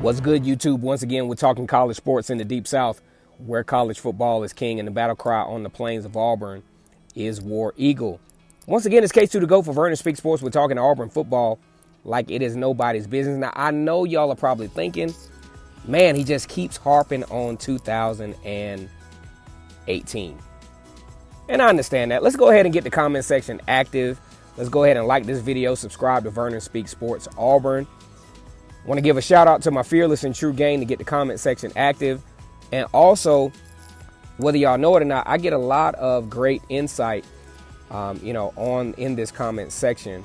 What's good, YouTube? Once again, we're talking college sports in the Deep South, where college football is king, and the battle cry on the plains of Auburn is War Eagle. Once again, it's K2 to go for Vernon Speak Sports. We're talking Auburn football like it is nobody's business. Now, I know y'all are probably thinking, man, he just keeps harping on 2018. And I understand that. Let's go ahead and get the comment section active. Let's go ahead and like this video, subscribe to Vernon Speak Sports Auburn. Want to give a shout out to my fearless and true gang to get the comment section active. And also, whether y'all know it or not, I get a lot of great insight, in this comment section.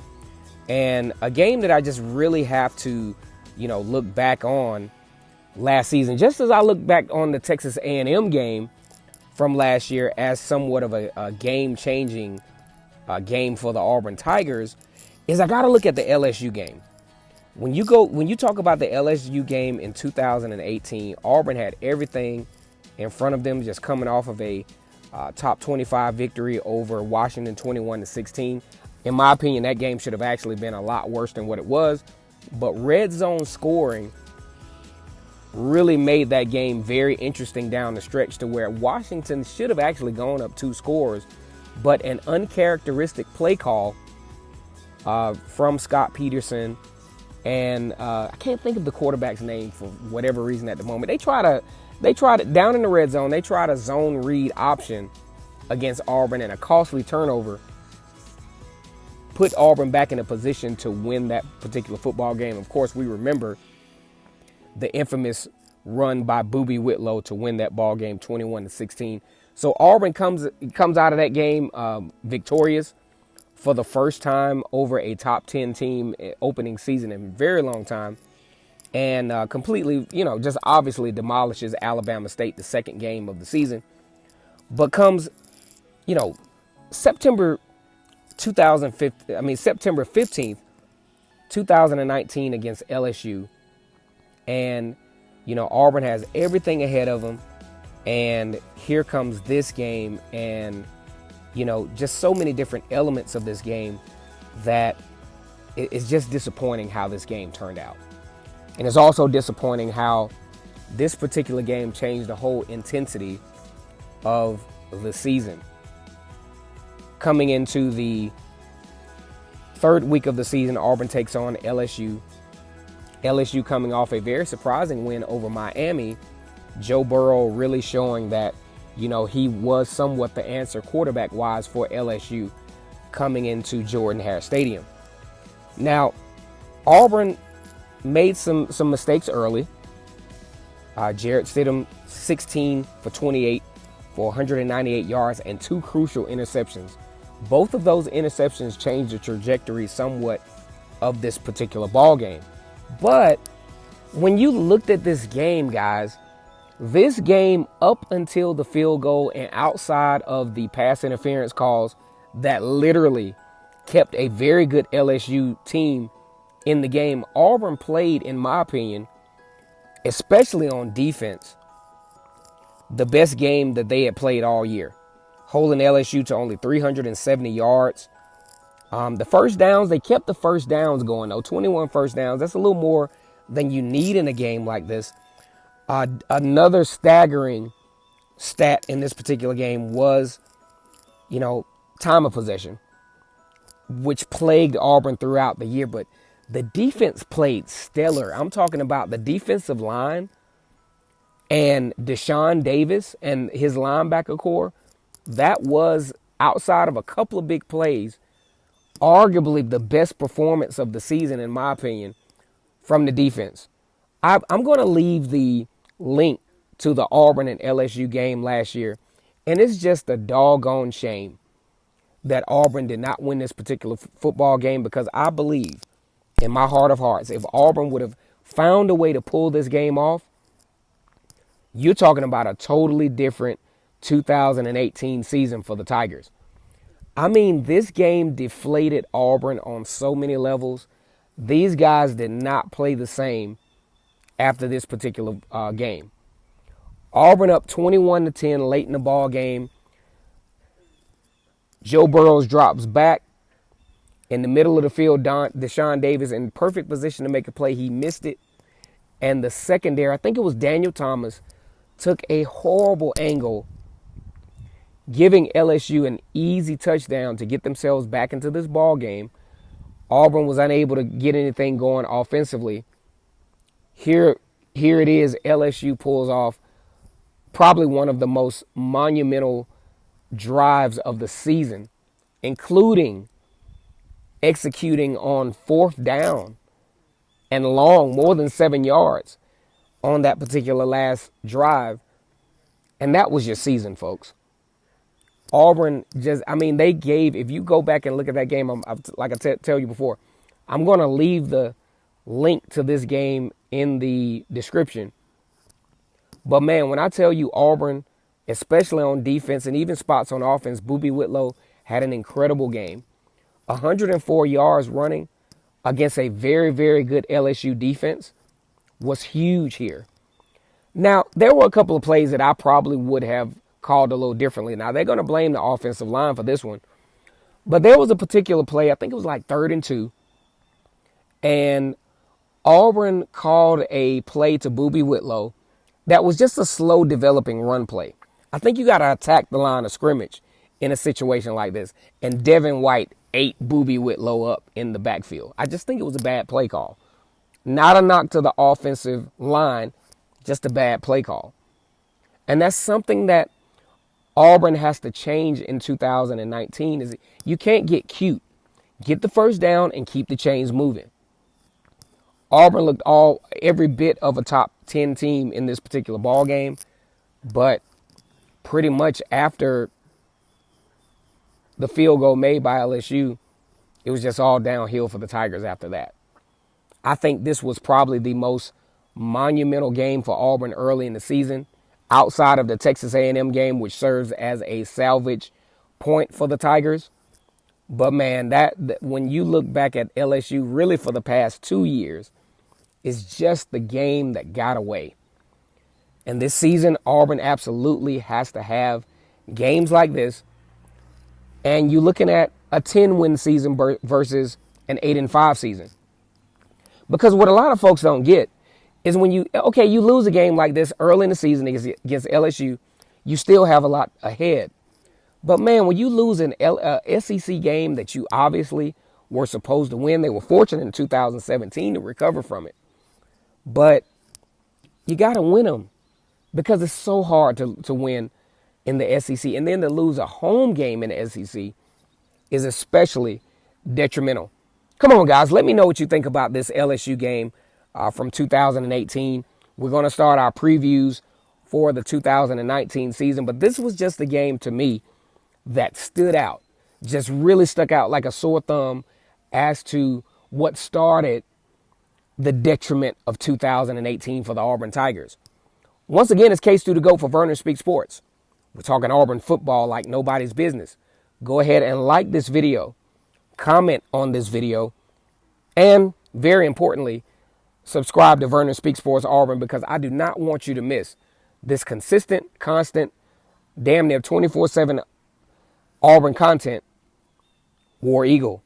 And a game that I just really have to, look back on last season, just as I look back on the Texas A&M game from last year as somewhat of a game-changing game for the Auburn Tigers, is I got to look at the LSU game. When you talk about the LSU game in 2018, Auburn had everything in front of them, just coming off of a top 25 victory over Washington, 21-16. In my opinion, that game should have actually been a lot worse than what it was. But red zone scoring really made that game very interesting down the stretch, to where Washington should have actually gone up 2 scores, but an uncharacteristic play call from Scott Peterson. And I can't think of the quarterback's name for whatever reason at the moment. They tried it down in the red zone. They tried a zone read option against Auburn, and a costly turnover put Auburn back in a position to win that particular football game. Of course, we remember the infamous run by Boobie Whitlow to win that ball game 21-16. So Auburn comes out of that game victorious for the first time over a top 10 team opening season in a very long time, and completely, just obviously demolishes Alabama State, the second game of the season. But comes, September 15th, 2019 against LSU, and, Auburn has everything ahead of them, and here comes this game, and just so many different elements of this game that it's just disappointing how this game turned out. And it's also disappointing how this particular game changed the whole intensity of the season. Coming into the third week of the season, Auburn takes on LSU. LSU coming off a very surprising win over Miami. Joe Burrow really showing that he was somewhat the answer quarterback-wise for LSU coming into Jordan-Hare Stadium. Now, Auburn made some mistakes early. Jarrett Stidham, 16 for 28 for 198 yards and 2 crucial interceptions. Both of those interceptions changed the trajectory somewhat of this particular ball game. But when you looked at this game, guys, this game, up until the field goal and outside of the pass interference calls that literally kept a very good LSU team in the game, Auburn played, in my opinion, especially on defense, the best game that they had played all year, holding LSU to only 370 yards. The first downs, they kept the first downs going, though. 21 first downs. That's a little more than you need in a game like this. Another staggering stat in this particular game was, time of possession, which plagued Auburn throughout the year. But the defense played stellar. I'm talking about the defensive line and Deshaun Davis and his linebacker core. That was, outside of a couple of big plays, arguably the best performance of the season, in my opinion, from the defense. I'm going to leave the link to the Auburn and LSU game last year, and it's just a doggone shame that Auburn did not win this particular football game, because I believe in my heart of hearts, if Auburn would have found a way to pull this game off, you're talking about a totally different 2018 season for the Tigers. I mean, this game deflated Auburn on so many levels. These guys did not play the same after this particular game. Auburn up 21-10 late in the ball game. Joe Burrow drops back in the middle of the field. Deshaun Davis in perfect position to make a play. He missed it. And the secondary, I think it was Daniel Thomas, took a horrible angle, giving LSU an easy touchdown to get themselves back into this ball game. Auburn was unable to get anything going offensively. Here it is. LSU pulls off probably one of the most monumental drives of the season, including executing on 4th down and long, more than 7 yards on that particular last drive. And that was your season, folks. Auburn they gave, if you go back and look at that game, like I tell you before, I'm going to leave the link to this game in the description. But man, when I tell you Auburn, especially on defense and even spots on offense, Boobie Whitlow had an incredible game. 104 yards running against a very, very good LSU defense was huge here. Now, there were a couple of plays that I probably would have called a little differently. Now, they're going to blame the offensive line for this one. But there was a particular play, I think it was like 3rd and 2. And Auburn called a play to Boobie Whitlow that was just a slow developing run play. I think you got to attack the line of scrimmage in a situation like this. And Devin White ate Boobie Whitlow up in the backfield. I just think it was a bad play call. Not a knock to the offensive line, just a bad play call. And that's something that Auburn has to change in 2019 is you can't get cute. Get the first down and keep the chains moving. Auburn looked every bit of a top 10 team in this particular ball game, but pretty much after the field goal made by LSU, it was just all downhill for the Tigers after that. I think this was probably the most monumental game for Auburn early in the season, outside of the Texas A&M game, which serves as a salvage point for the Tigers. But man, that when you look back at LSU, really for the past 2 years, it's just the game that got away. And this season, Auburn absolutely has to have games like this. And you're looking at a 10-win season versus an 8-5 season. Because what a lot of folks don't get is when you lose a game like this early in the season against LSU, you still have a lot ahead. But man, when you lose an SEC game that you obviously were supposed to win, they were fortunate in 2017 to recover from it. But you got to win them because it's so hard to win in the SEC. And then to lose a home game in the SEC is especially detrimental. Come on, guys. Let me know what you think about this LSU game from 2018. We're going to start our previews for the 2019 season. But this was just a game to me that stood out, just really stuck out like a sore thumb as to what started the detriment of 2018 for the Auburn Tigers. Once again, it's K-Stu to go for Vernon Speak Sports. We're talking Auburn football like nobody's business. Go ahead and like this video, comment on this video, and very importantly, subscribe to Vernon Speak Sports Auburn because I do not want you to miss this consistent, constant, damn near 24/7 Auburn content. War Eagle.